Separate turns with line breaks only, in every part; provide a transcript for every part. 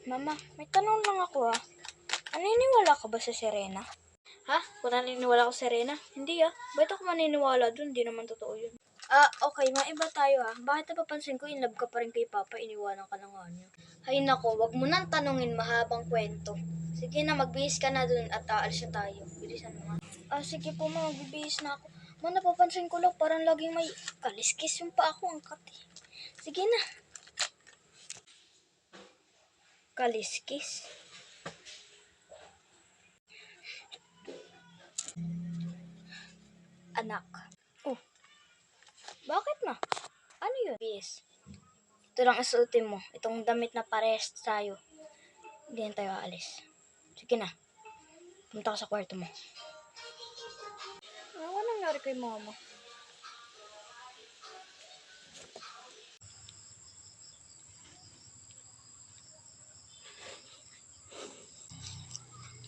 Mama, may tanong lang ako Naniniwala ka ba sa Serena? Ha? Kung naniniwala ako sa Serena? Hindi Bakit ako maniniwala dun? Hindi naman totoo yun. Okay, maiba tayo Bakit napapansin ko in love ka pa rin kay Papa, iniwanan ka na nga niya? Hay nako, wag mo nang tanungin, mahabang kwento. Sige na, magbihis ka na dun at aalis na tayo. Bilisan mo nga. Sige po ma, magbibihis na ako. Ma, napapansin ko lang parang laging may kaliskis yung pa ako, ang kati. Sige na. Kaliskis? Anak. Oh, bakit na? Ano yun? Bis. Ito lang isuotin mo. Itong damit na parehas tayo. Hindi na tayo aalis. Sige na. Pumunta ka sa kwarto mo. Ano nangyari kay mama?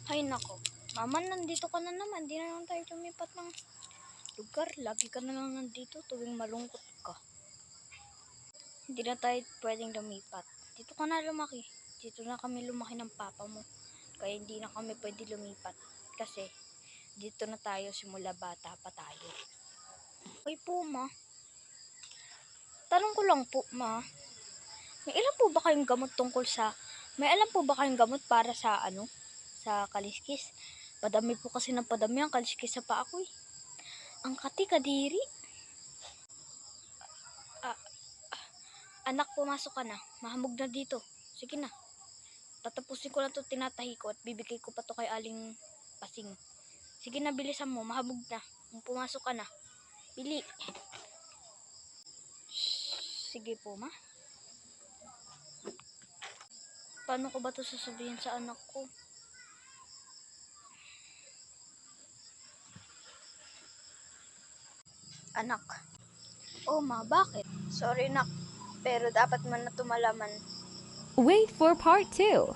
Ay nako. Mama, nandito ka na naman. Di na naman tayo lumipat ng lugar. Lagi ka na lang nandito tuwing malungkot ka. Hindi na tayo pwedeng lumipat. Dito ka na lumaki. Dito na kami lumaki ng papa mo. Kaya hindi na kami pwede lumipat. Kasi dito na tayo simula bata pa tayo. Ay po, ma. Tanong ko lang po, ma. May alam po ba kayong gamot May alam po ba kayong gamot para sa sa kaliskis? Padami po kasi ng padami ang kaliskis sa paa ko Ang kati kadiri. Anak, pumasok ka na. Mahamog na dito. Sige na. Tatapusin ko na to, tinatahi ko at bibigay ko pa to kay Aling Pasing. Sige na, bilisan mo. Mahamog na. Pumasok ka na. Bili. Sige po, ma. Paano ko ba to sasabihin sa anak ko? Anak. Oh, ma, bakit? Sorry, nak. Pero dapat man na tumalaman.
Wait for part 2.